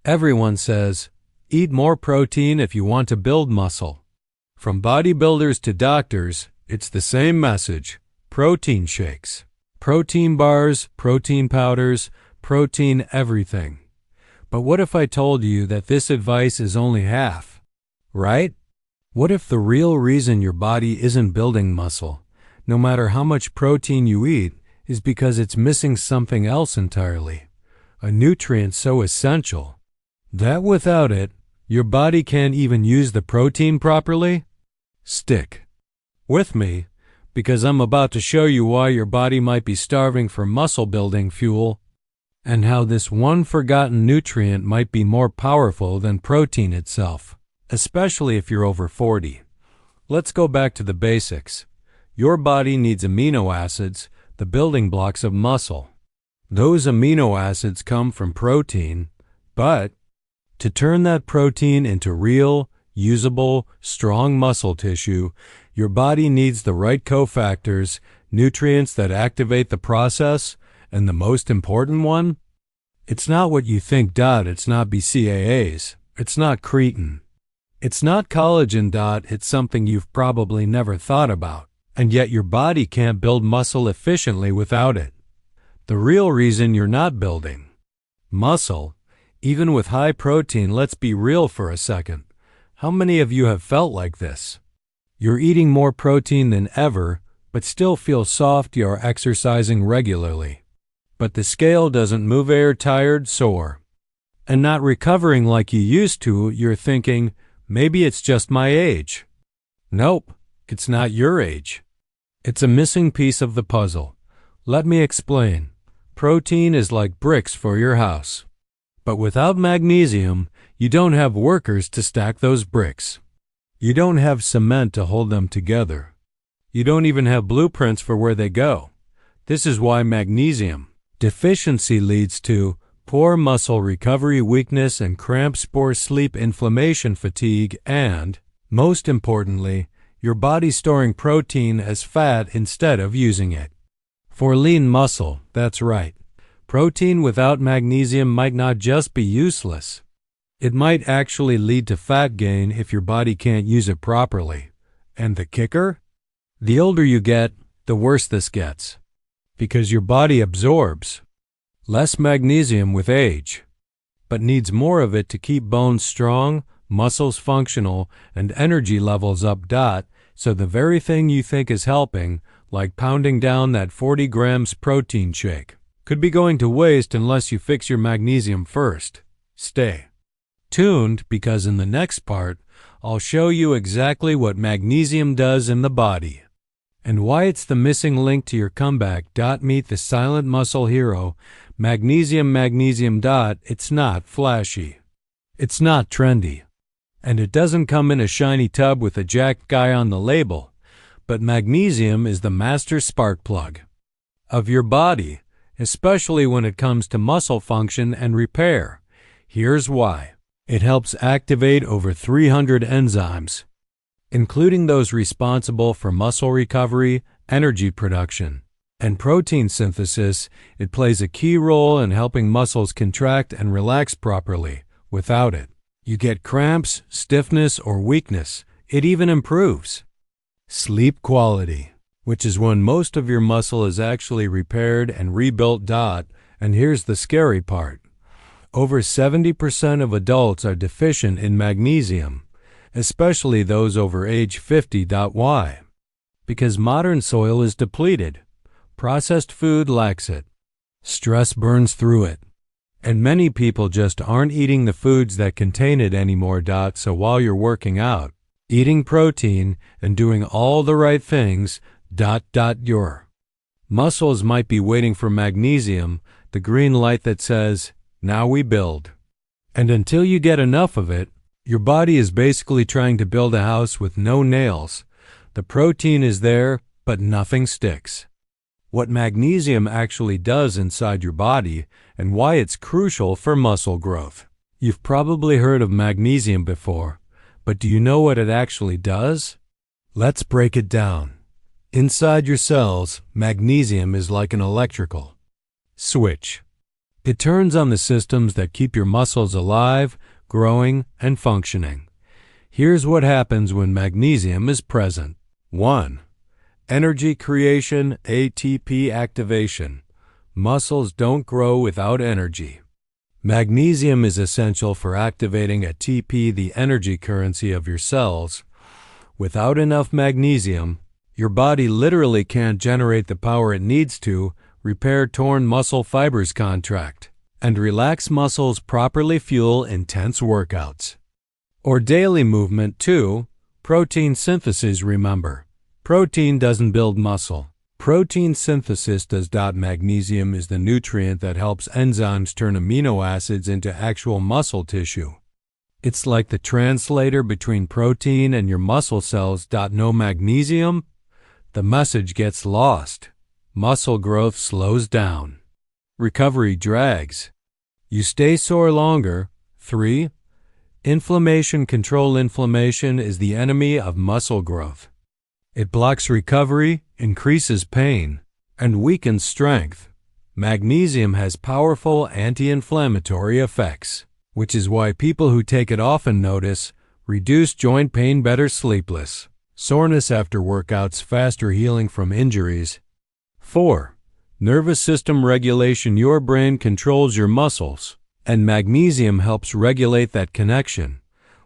Everyone says, eat more protein if you want to build muscle. From bodybuilders to doctors, it's the same message: protein shakes, protein bars, protein powders, protein everything. But what if I told you that this advice is only half, right? What if the real reason your body isn't building muscle, no matter how much protein you eat, is because it's missing something else entirely, a nutrient so essential that without it, your body can't even use the protein properly? Stick with me, because I'm about to show you why your body might be starving for muscle-building fuel, and how this one forgotten nutrient might be more powerful than protein itself, especially if you're over 40. Let's go back to the basics. Your body needs amino acids, the building blocks of muscle. Those amino acids come from protein, but to turn that protein into real, usable, strong muscle tissue, your body needs the right cofactors, nutrients that activate the process, and the most important one? It's not what you think. It's not BCAAs. It's not creatine. It's not collagen. It's something you've probably never thought about, and yet your body can't build muscle efficiently without it. The real reason you're not building muscle, even with high protein, let's be real for a second. How many of you have felt like this? You're eating more protein than ever, but still feel soft. You're exercising regularly, but the scale doesn't move. You're tired, sore, and not recovering like you used to. You're thinking, maybe it's just my age. Nope, it's not your age. It's a missing piece of the puzzle. Let me explain. Protein is like bricks for your house. But without magnesium, you don't have workers to stack those bricks. You don't have cement to hold them together. You don't even have blueprints for where they go. This is why magnesium deficiency leads to poor muscle recovery, weakness and cramps, poor sleep, inflammation, fatigue, and, most importantly, your body storing protein as fat instead of using it. For lean muscle, that's right. Protein without magnesium might not just be useless. It might actually lead to fat gain if your body can't use it properly. And the kicker? The older you get, the worse this gets, because your body absorbs less magnesium with age, but needs more of it to keep bones strong, muscles functional, and energy levels up. So the very thing you think is helping, like pounding down that 40 grams protein shake, could be going to waste unless you fix your magnesium first. Stay tuned, because in the next part, I'll show you exactly what magnesium does in the body and why it's the missing link to your comeback. Meet the silent muscle hero, magnesium. It's not flashy. It's not trendy. And it doesn't come in a shiny tub with a jacked guy on the label. But magnesium is the master spark plug of your body, especially when it comes to muscle function and repair. Here's why. It helps activate over 300 enzymes, including those responsible for muscle recovery, energy production, and protein synthesis. It plays a key role in helping muscles contract and relax properly. Without it, you get cramps, stiffness, or weakness. It even improves sleep quality, which is when most of your muscle is actually repaired and rebuilt. And here's the scary part. Over 70% of adults are deficient in magnesium, especially those over age 50. Why? Because modern soil is depleted. Processed food lacks it. Stress burns through it. And many people just aren't eating the foods that contain it anymore. So while you're working out, eating protein, and doing all the right things, your muscles might be waiting for magnesium, the green light that says, now we build. And until you get enough of it, your body is basically trying to build a house with no nails. The protein is there, but nothing sticks. What magnesium actually does inside your body and why it's crucial for muscle growth. You've probably heard of magnesium before, but do you know what it actually does? Let's break it down. Inside your cells, magnesium is like an electrical switch. It turns on the systems that keep your muscles alive, growing, and functioning. Here's what happens when magnesium is present. 1. Energy creation, ATP activation. Muscles don't grow without energy. Magnesium is essential for activating ATP, the energy currency of your cells. Without enough magnesium, your body literally can't generate the power it needs to repair torn muscle fibers, contract, and relax muscles, properly fuel intense workouts or daily movement. 2. Protein synthesis. Remember, protein doesn't build muscle. Protein synthesis does. Magnesium is the nutrient that helps enzymes turn amino acids into actual muscle tissue. It's like the translator between protein and your muscle cells. No magnesium, the message gets lost. Muscle growth slows down. Recovery drags. You stay sore longer. 3. Inflammation control. Inflammation is the enemy of muscle growth. It blocks recovery, increases pain, and weakens strength. Magnesium has powerful anti-inflammatory effects, which is why people who take it often notice reduced joint pain, better sleepless, soreness after workouts, faster healing from injuries. 4. Nervous system regulation. Your brain controls your muscles, and magnesium helps regulate that connection.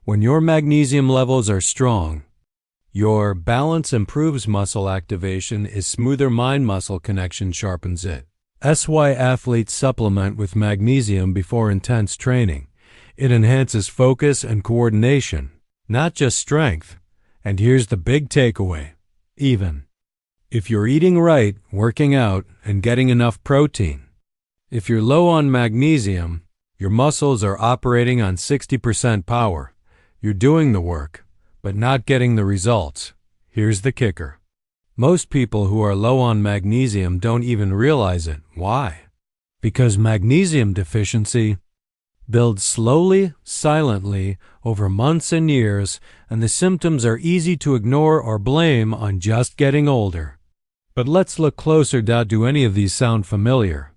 When your magnesium levels are strong, your balance improves. Muscle activation is smoother. Mind-muscle connection sharpens it. That's why athletes supplement with magnesium before intense training. It enhances focus and coordination, not just strength. And here's the big takeaway. Even if you're eating right, working out, and getting enough protein, if you're low on magnesium, your muscles are operating on 60% power. You're doing the work, but not getting the results. Here's the kicker. Most people who are low on magnesium don't even realize it. Why? Because magnesium deficiency builds slowly, silently, over months and years, and the symptoms are easy to ignore or blame on just getting older. But let's look closer. Do any of these sound familiar?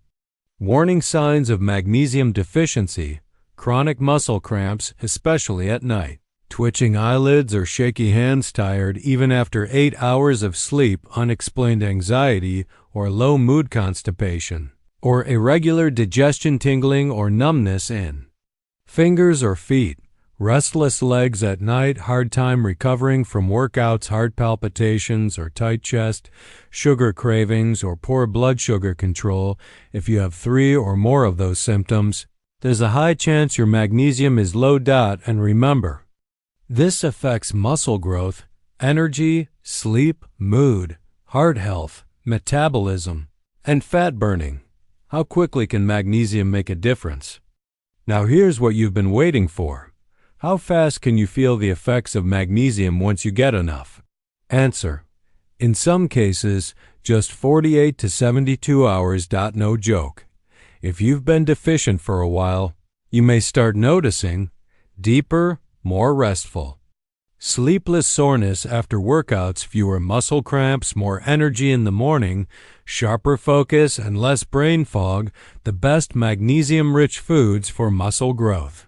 Warning signs of magnesium deficiency: chronic muscle cramps, especially at night, twitching eyelids or shaky hands, tired even after 8 hours of sleep, unexplained anxiety or low mood, constipation, or irregular digestion, tingling or numbness in fingers or feet, restless legs at night, hard time recovering from workouts, heart palpitations or tight chest, sugar cravings or poor blood sugar control. If you have 3 or more of those symptoms, there's a high chance your magnesium is low. And remember, this affects muscle growth, energy, sleep, mood, heart health, metabolism, and fat burning. How quickly can magnesium make a difference? Now here's what you've been waiting for. How fast can you feel the effects of magnesium once you get enough? Answer: in some cases, just 48 to 72 hours. No joke. If you've been deficient for a while, you may start noticing deeper, more restful, sleepless soreness after workouts, fewer muscle cramps, more energy in the morning, sharper focus, and less brain fog. The best magnesium-rich foods for muscle growth.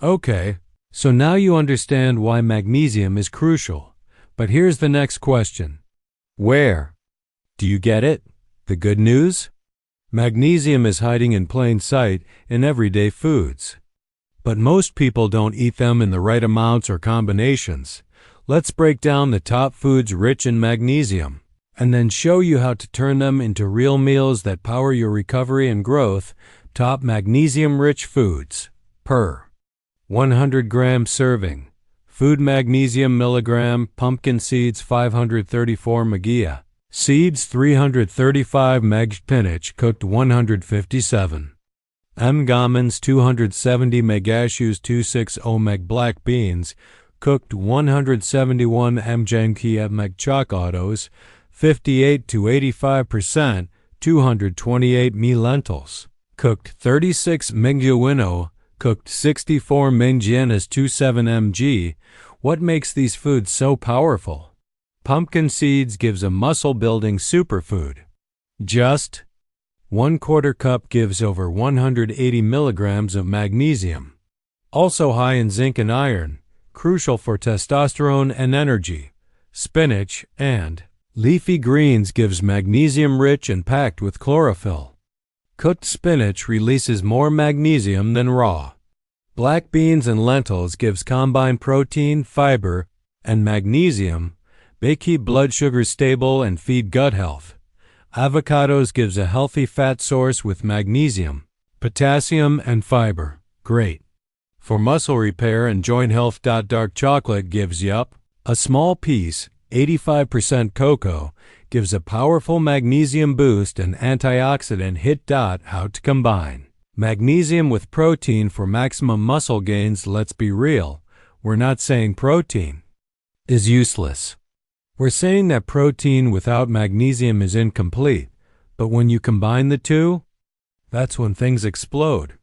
Okay, so now you understand why magnesium is crucial. But here's the next question. Where? Do you get it? The good news? Magnesium is hiding in plain sight in everyday foods. But most people don't eat them in the right amounts or combinations. Let's break down the top foods rich in magnesium, and then show you how to turn them into real meals that power your recovery and growth. Top magnesium-rich foods per 100-gram serving. Food magnesium milligram: pumpkin seeds 534 mg, seeds 335 mg, spinach cooked 157 almonds 270 mg, cashews 260 mg, black beans cooked 171 mg, mg, chocolatos 58 to 85%, 228 mg, lentils cooked 36 mg, winnow cooked 64 mg, 27 mg. What makes these foods so powerful? Pumpkin seeds gives a muscle-building superfood. Just 1/4 cup gives over 180 milligrams of magnesium. Also high in zinc and iron, crucial for testosterone and energy. Spinach and leafy greens gives magnesium-rich and packed with chlorophyll. Cooked spinach releases more magnesium than raw. Black beans and lentils gives combined protein, fiber, and magnesium. They keep blood sugar stable and feed gut health. Avocados gives a healthy fat source with magnesium, potassium, and fiber. Great for muscle repair and joint health. Dark chocolate gives a small piece, 85% cocoa, gives a powerful magnesium boost and antioxidant hit. How to combine magnesium with protein for maximum muscle gains? Let's be real, we're not saying protein is useless. We're saying that protein without magnesium is incomplete, but when you combine the two, that's when things explode.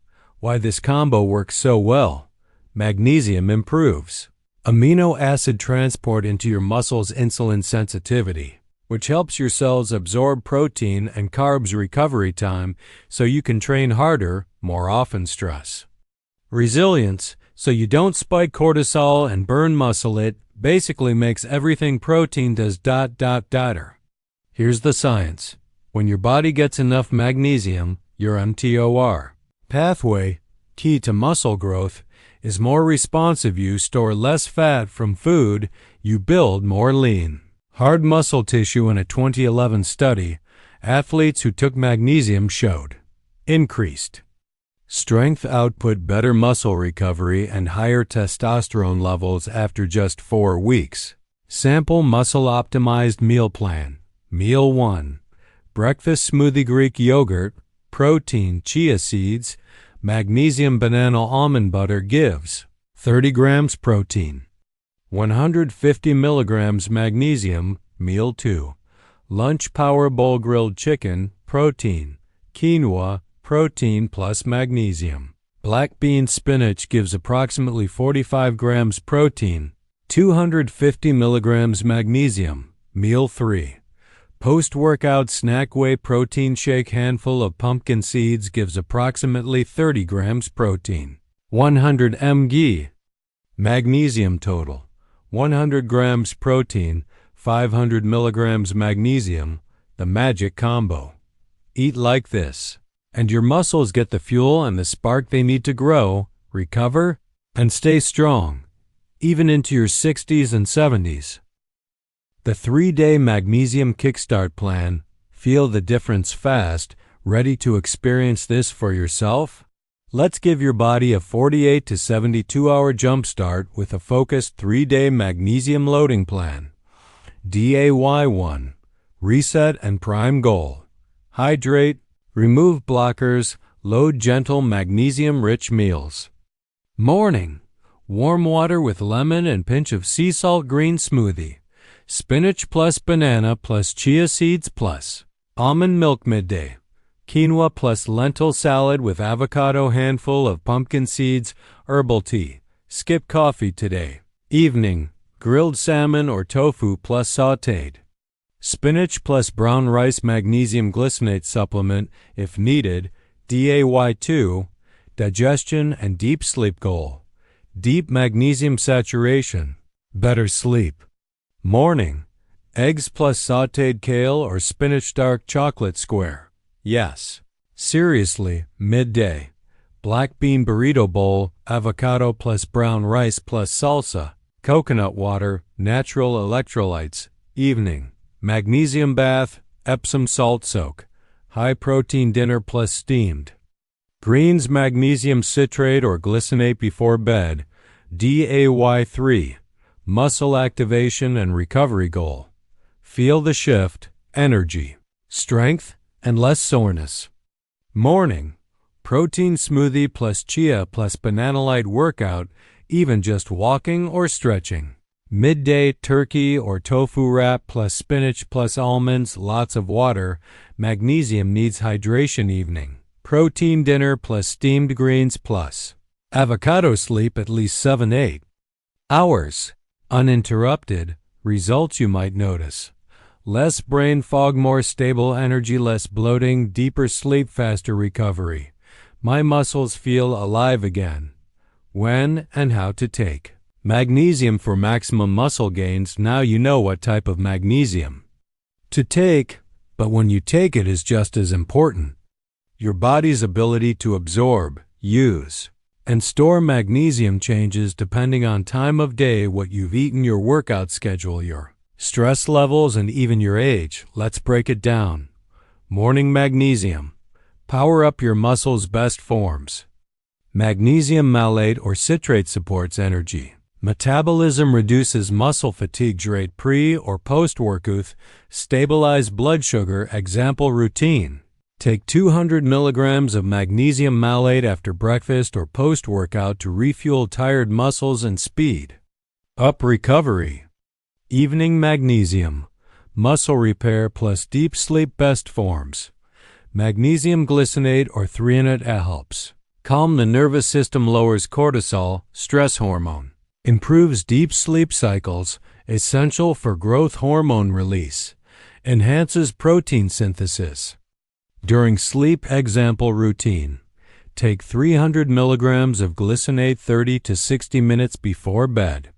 Why this combo works so well? Magnesium improves amino acid transport into your muscles' insulin sensitivity, which helps your cells absorb protein and carbs recovery time so you can train harder, more often. Stress resilience, so you don't spike cortisol and burn muscle. It basically makes everything protein does. Here's the science. When your body gets enough magnesium, your mTOR pathway, key to muscle growth, is more responsive. You store less fat from food, you build more lean, hard muscle tissue. In a 2011 study, athletes who took magnesium showed increased strength output, better muscle recovery, and higher testosterone levels after just 4 weeks. Sample muscle-optimized meal plan. Meal 1. Breakfast smoothie: Greek yogurt, protein, chia seeds, magnesium. Banana almond butter gives 30 grams protein, 150 milligrams magnesium. Meal 2. Lunch power bowl: grilled chicken, protein, quinoa, protein plus magnesium. Black bean spinach gives approximately 45 grams protein, 250 milligrams magnesium. Meal 3. Post-workout snack: whey protein shake, handful of pumpkin seeds gives approximately 30 grams protein, 100 mg. Magnesium total: 100 grams protein, 500 milligrams magnesium. The magic combo. Eat like this, and your muscles get the fuel and the spark they need to grow, recover, and stay strong, even into your 60s and 70s. The 3-day Magnesium Kickstart plan. Feel the difference fast. Ready to experience this for yourself? Let's give your body a 48 to 72 hour jumpstart with a focused 3-day magnesium loading plan. Day 1. Reset and prime goal. Hydrate, remove blockers, load gentle magnesium-rich meals. Morning. Warm water with lemon and pinch of sea salt green smoothie. Spinach plus banana plus chia seeds plus almond milk. Midday. Quinoa plus lentil salad with avocado, handful of pumpkin seeds, herbal tea. Skip coffee today. Evening. Grilled salmon or tofu plus sautéed. Spinach plus brown rice magnesium glycinate supplement if needed. Day 2. Digestion and deep sleep goal. Deep magnesium saturation. Better sleep. Morning. Eggs plus sautéed kale or spinach dark chocolate square. Yes. Seriously. Midday. Black bean burrito bowl, avocado plus brown rice plus salsa, coconut water, natural electrolytes. Evening. Magnesium bath, Epsom salt soak. High protein dinner plus steamed greens, magnesium citrate or glycinate before bed. Day 3. Muscle activation and recovery goal. Feel the shift, energy, strength, and less soreness. Morning. Protein smoothie plus chia plus banana light workout, even just walking or stretching. Midday. Turkey or tofu wrap plus spinach plus almonds, lots of water. Magnesium needs hydration. Evening. Protein dinner plus steamed greens plus avocado. Sleep at least 7-8 hours. Uninterrupted. Results you might notice. Less brain fog, more stable energy, less bloating, deeper sleep, faster recovery. My muscles feel alive again. When and how to take. Magnesium for maximum muscle gains. Now you know what type of magnesium to take, but when you take it is just as important. Your body's ability to absorb, use, and store magnesium changes depending on time of day, what you've eaten, your workout schedule, your stress levels, and even your age. Let's break it down. Morning magnesium. Power up your muscles' best forms. Magnesium malate or citrate supports energy. Metabolism, reduces muscle fatigue, rate pre or post-workout, stabilize blood sugar. Example routine. Take 200 milligrams of magnesium malate after breakfast or post-workout to refuel tired muscles and speed up recovery. Evening magnesium. Muscle repair plus deep sleep, best forms. Magnesium glycinate or threonate helps calm the nervous system, lowers cortisol, stress hormone. Improves deep sleep cycles, essential for growth hormone release. Enhances protein synthesis. During sleep, example routine. Take 300 milligrams of glycinate 30 to 60 minutes before bed.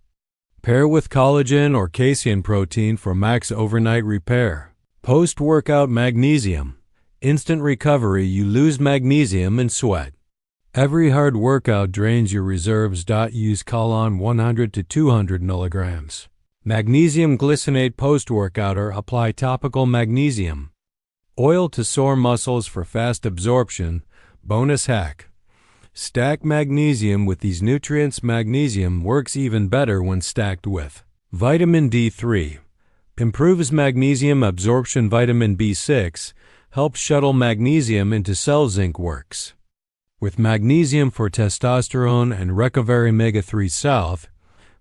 Pair with collagen or casein protein for max overnight repair. Post-workout magnesium. Instant recovery, you lose magnesium in sweat. Every hard workout drains your reserves. Use colon 100 to 200 milligrams. Magnesium glycinate post-workout or apply topical magnesium oil to sore muscles for fast absorption. Bonus hack. Stack magnesium with these nutrients. Magnesium works even better when stacked with vitamin D3. Improves magnesium absorption. Vitamin B6 helps shuttle magnesium into cells. Zinc works with magnesium for testosterone and recovery. Omega-3 South.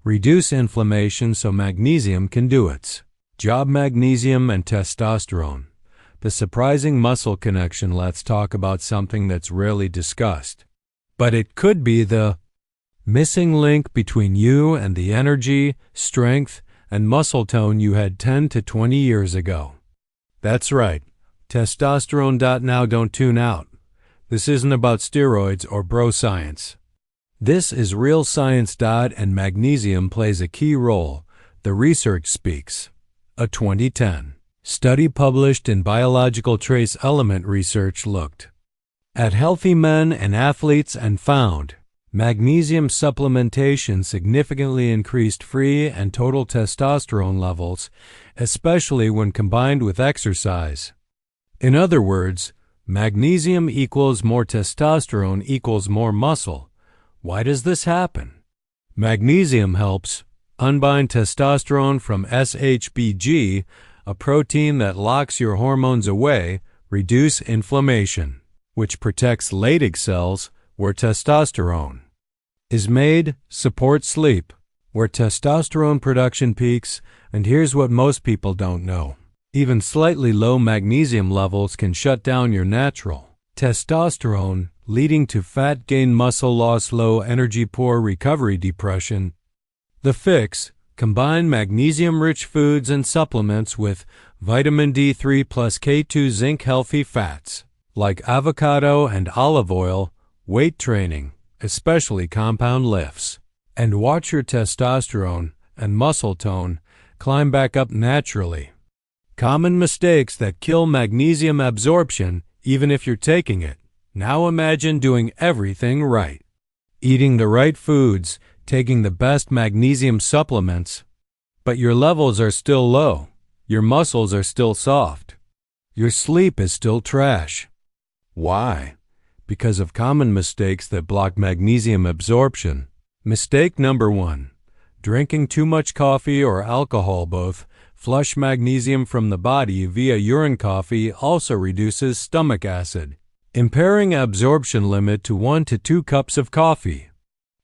Reduce inflammation so magnesium can do its job. Magnesium and testosterone. The surprising muscle connection. Let's talk about something that's rarely discussed, but it could be the missing link between you and the energy, strength, and muscle tone you had 10 to 20 years ago. That's right, testosterone. Now don't tune out. This isn't about steroids or bro science. This is real science. And magnesium plays a key role. The research speaks. A 2010 study published in Biological Trace Element Research looked at healthy men and athletes and found magnesium supplementation significantly increased free and total testosterone levels, especially when combined with exercise. In other words, magnesium equals more testosterone equals more muscle. Why does this happen? Magnesium helps unbind testosterone from SHBG, a protein that locks your hormones away, reduce inflammation, which protects Leydig cells where testosterone is made, support sleep, where testosterone production peaks. And here's what most people don't know. Even slightly low magnesium levels can shut down your natural testosterone, leading to fat gain, muscle loss, low energy, poor recovery, depression. The fix: combine magnesium-rich foods and supplements with vitamin D3 plus K2, zinc, healthy fats like avocado and olive oil, weight training, especially compound lifts, and watch your testosterone and muscle tone climb back up naturally. Common mistakes that kill magnesium absorption even if you're taking it. Now imagine doing everything right. Eating the right foods, taking the best magnesium supplements, but your levels are still low. Your muscles are still soft. Your sleep is still trash. Why? Because of common mistakes that block magnesium absorption. Mistake number 1. Drinking too much coffee or alcohol. Both flush magnesium from the body via urine. Coffee also reduces stomach acid, impairing absorption. Limit to 1 to 2 cups of coffee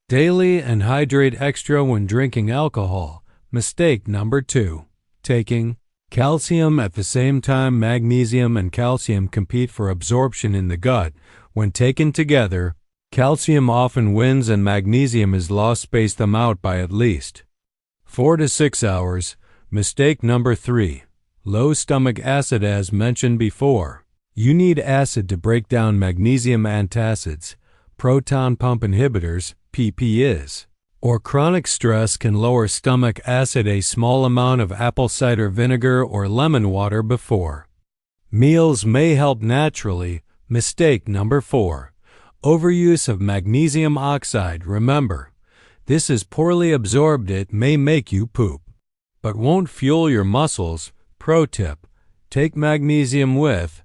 daily and hydrate extra when drinking alcohol. Mistake number 2. Taking calcium at the same time. Magnesium and calcium compete for absorption in the gut. When taken together, calcium often wins and magnesium is lost. Space them out by at least 4 to 6 hours. Mistake number 3. Low stomach acid as mentioned before. You need acid to break down magnesium antacids, proton pump inhibitors, PPIs. Or chronic stress can lower stomach acid a small amount of apple cider vinegar or lemon water before. Meals may help naturally. Mistake number 4. Overuse of magnesium oxide. Remember, this is poorly absorbed. It may make you poop, but won't fuel your muscles. Pro tip: take magnesium with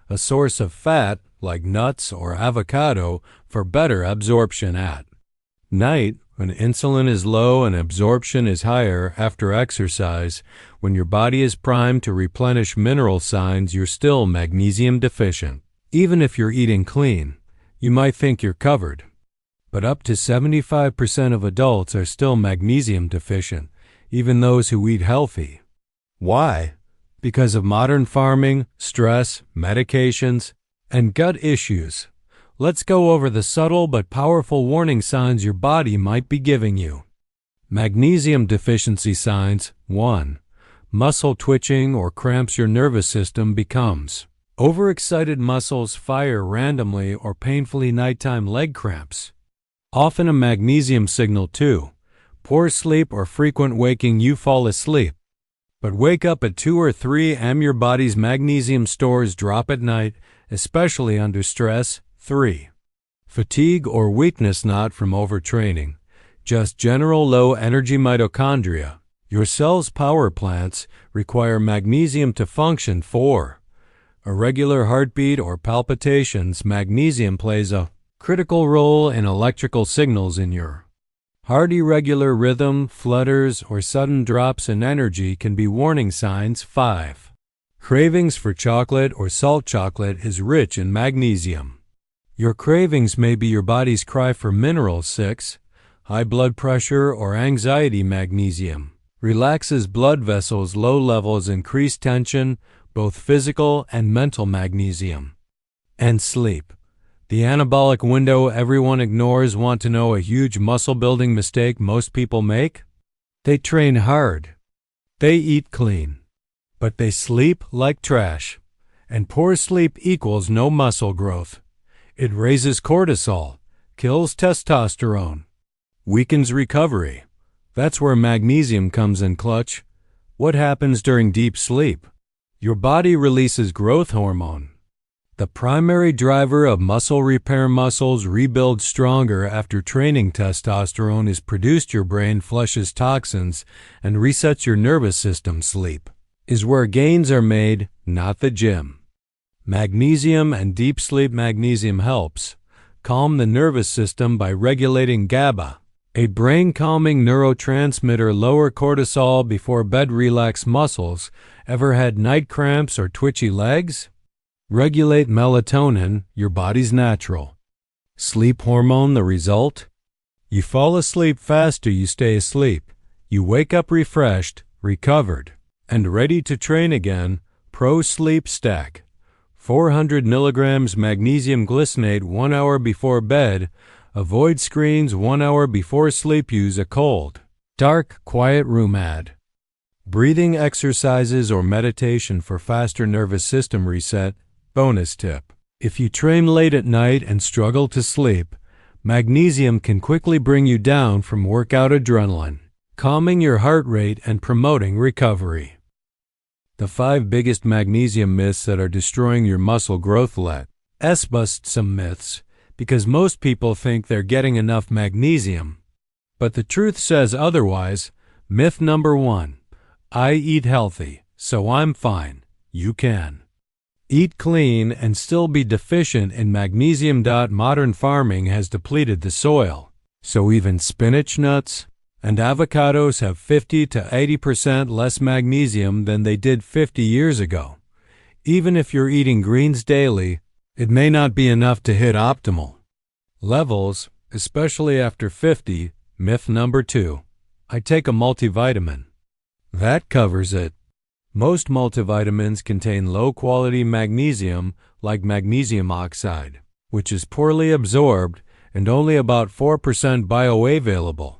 a source of fat like nuts or avocado for better absorption at night. When insulin is low and absorption is higher after exercise, when your body is primed to replenish mineral signs, you're still magnesium deficient. Even if you're eating clean, you might think you're covered. But up to 75% of adults are still magnesium deficient, even those who eat healthy. Why? Because of modern farming, stress, medications, and gut issues. Let's go over the subtle but powerful warning signs your body might be giving you. Magnesium deficiency signs. 1. Muscle twitching or cramps. Your nervous system becomes overexcited. Muscles fire randomly or painfully. Nighttime leg cramps. Often a magnesium signal. 2. Poor sleep or frequent waking. You fall asleep, but wake up at 2 or 3 a.m. Your body's magnesium stores drop at night, especially under stress. 3. Fatigue or weakness. Not from overtraining, just general low energy. Mitochondria, your cell's power plants, require magnesium to function. 4. Irregular heartbeat or palpitations. Magnesium plays a critical role in electrical signals in your heart. Irregular rhythm, flutters, or sudden drops in energy can be warning signs. 5. Cravings for chocolate or salt. Chocolate is rich in magnesium. Your cravings may be your body's cry for minerals. 6. High blood pressure or anxiety. Magnesium relaxes blood vessels. Low levels increase tension, both physical and mental. Magnesium and sleep, the anabolic window everyone ignores. Want to know a huge muscle building mistake most people make? They train hard, they eat clean, but they sleep like trash. And poor sleep equals no muscle growth. It raises cortisol, kills testosterone, weakens recovery. That's where magnesium comes in clutch. What happens during deep sleep? Your body releases growth hormone, the primary driver of muscle repair. Muscles rebuild stronger after training. Testosterone is produced. Your brain flushes toxins and resets your nervous system. Sleep is where gains are made, not the gym. Magnesium and deep sleep. Magnesium helps calm the nervous system by regulating GABA, a brain-calming neurotransmitter. Lower cortisol before bed. Relax muscles. Ever had night cramps or twitchy legs? Regulate melatonin, your body's natural sleep hormone. The result? You fall asleep faster. You stay asleep. You wake up refreshed, recovered, and ready to train again. Pro Sleep Stack: 400 milligrams magnesium glycinate 1 hour before bed. Avoid screens 1 hour before sleep. Use a cold, dark, quiet room. Add breathing exercises or meditation for faster nervous system reset. Bonus tip: if you train late at night and struggle to sleep, magnesium can quickly bring you down from workout adrenaline, calming your heart rate and promoting recovery. The 5 biggest magnesium myths that are destroying your muscle growth. Let's bust some myths, because most people think they're getting enough magnesium, but the truth says otherwise. Myth number 1: I eat healthy, so I'm fine. You can eat clean and still be deficient in magnesium. Modern farming has depleted the soil, so even spinach, nuts, and avocados have 50 to 80% less magnesium than they did 50 years ago. Even if you're eating greens daily, it may not be enough to hit optimal levels, especially after 50. Myth number 2: I take a multivitamin. That covers it. Most multivitamins contain low-quality magnesium, like magnesium oxide, which is poorly absorbed and only about 4% bioavailable.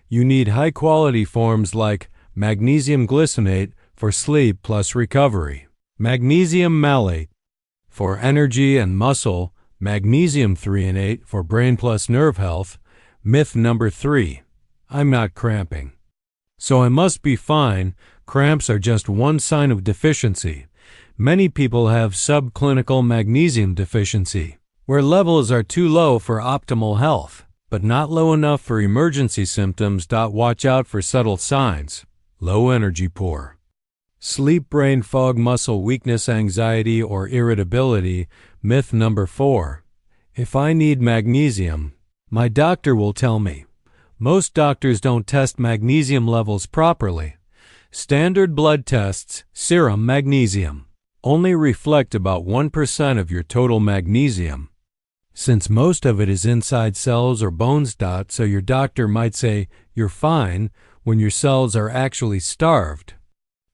You need high-quality forms like magnesium glycinate for sleep plus recovery. Magnesium malate for energy and muscle. Magnesium threonate for brain plus nerve health. Myth number 3. I'm not cramping, so I must be fine. Cramps are just one sign of deficiency. Many people have subclinical magnesium deficiency, where levels are too low for optimal health, but not low enough for emergency symptoms. Watch out for subtle signs. Low energy, poor sleep, brain fog, muscle weakness, anxiety, or irritability. Myth number 4. If I need magnesium, my doctor will tell me. Most doctors don't test magnesium levels properly. Standard blood tests, serum magnesium, only reflect about 1% of your total magnesium, since most of it is inside cells or bones. So your doctor might say you're fine when your cells are actually starved.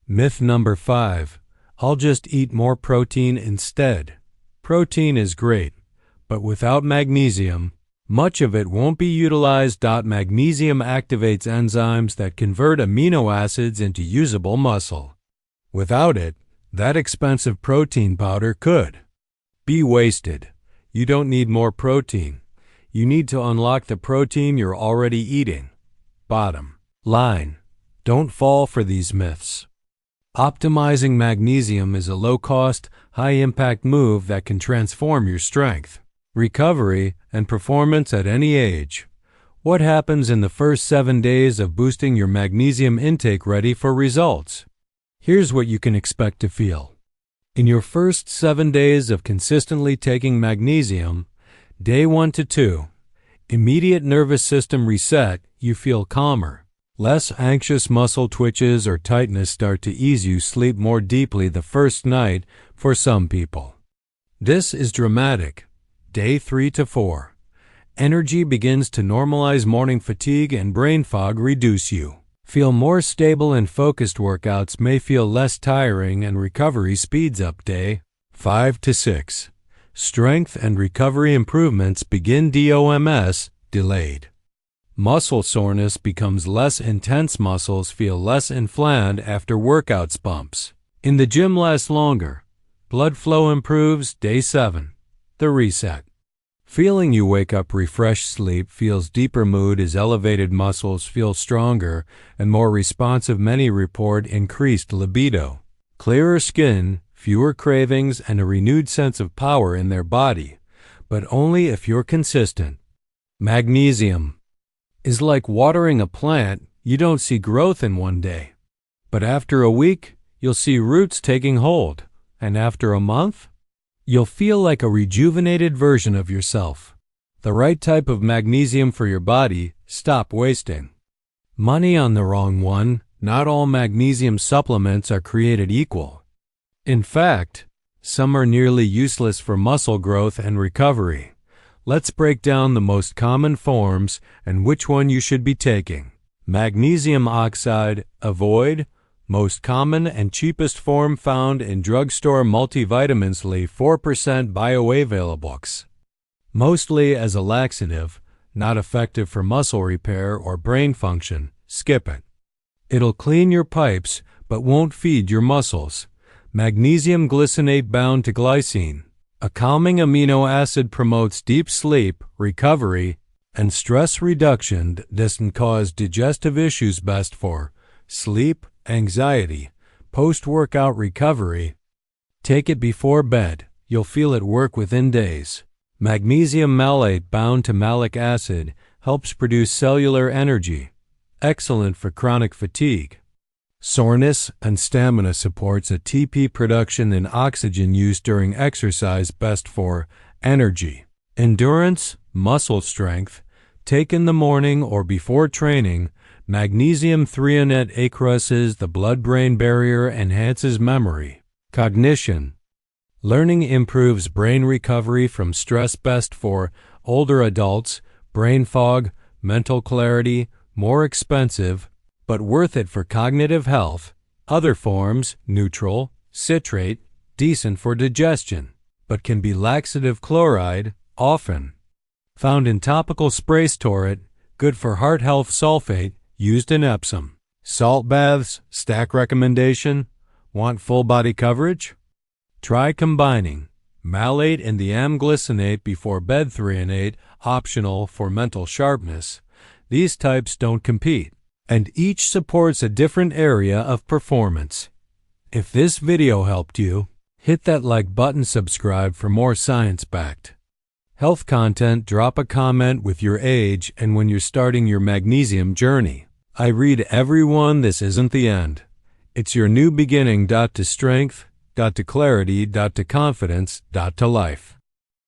Myth number 5. I'll just eat more protein instead. Protein is great, but without magnesium, much of it won't be utilized. Magnesium activates enzymes that convert amino acids into usable muscle. Without it, that expensive protein powder could be wasted. You don't need more protein. You need to unlock the protein you're already eating. Bottom line, don't fall for these myths. Optimizing magnesium is a low-cost, high-impact move that can transform your strength, recovery, and performance at any age. What happens in the first 7 days of boosting your magnesium intake? Ready for results? Here's what you can expect to feel. In your first 7 days of consistently taking magnesium, day 1 to 2, immediate nervous system reset. You feel calmer, less anxious, muscle twitches or tightness start to ease. You sleep more deeply the first night for some people. This is dramatic. Day 3 to 4, energy begins to normalize. Morning fatigue and brain fog reduce. You feel more stable and focused. Workouts may feel less tiring and recovery speeds up. Day 5 to 6, strength and recovery improvements begin. DOMS, delayed. Muscle soreness becomes less intense. Muscles feel less inflamed after workouts. Bumps in the gym last longer. Blood flow improves. Day 7, the reset. Feeling. You wake up refreshed. Sleep feels deeper. Mood is elevated. Muscles feel stronger and more responsive. Many report increased libido, clearer skin, fewer cravings, and a renewed sense of power in their body, but only if you're consistent. Magnesium is like watering a plant. You don't see growth in one day, but after a week, you'll see roots taking hold, and after a month, you'll feel like a rejuvenated version of yourself. The right type of magnesium for your body. Stop wasting money on the wrong one. Not all magnesium supplements are created equal. In fact, some are nearly useless for muscle growth and recovery. Let's break down the most common forms and which one you should be taking. Magnesium oxide, avoid. Most common and cheapest form found in drugstore multivitamins. 4% bioavailable. Mostly as a laxative, not effective for muscle repair or brain function. Skip it. It'll clean your pipes but won't feed your muscles. Magnesium glycinate bound to glycine, a calming amino acid, promotes deep sleep, recovery, and stress reduction. Doesn't cause digestive issues. Best for sleep, anxiety, post-workout recovery. Take it before bed. You'll feel it work within days. Magnesium malate bound to malic acid helps produce cellular energy. Excellent for chronic fatigue, soreness, and stamina. Supports ATP production and oxygen use during exercise. Best for energy, endurance, muscle strength. Take in the morning or before training. Magnesium threonate acrosses the blood-brain barrier, enhances memory, cognition, learning, improves brain recovery from stress. Best for older adults, brain fog, mental clarity. More expensive, but worth it for cognitive health. Other forms, neutral, citrate, decent for digestion, but can be laxative. Chloride, often found in topical spray. Store it, good for heart health. Sulfate, used in Epsom salt baths. Stack recommendation: Want full body coverage? Try combining malate and the amglycinate before bed threonate, optional for mental sharpness. These types don't compete, and each supports a different area of performance. If this video helped you, hit that like button, subscribe for more science-backed health content, drop a comment with your age and when you're starting your magnesium journey. I read everyone. This isn't the end. It's your new beginning. To strength, to clarity, to confidence, to life.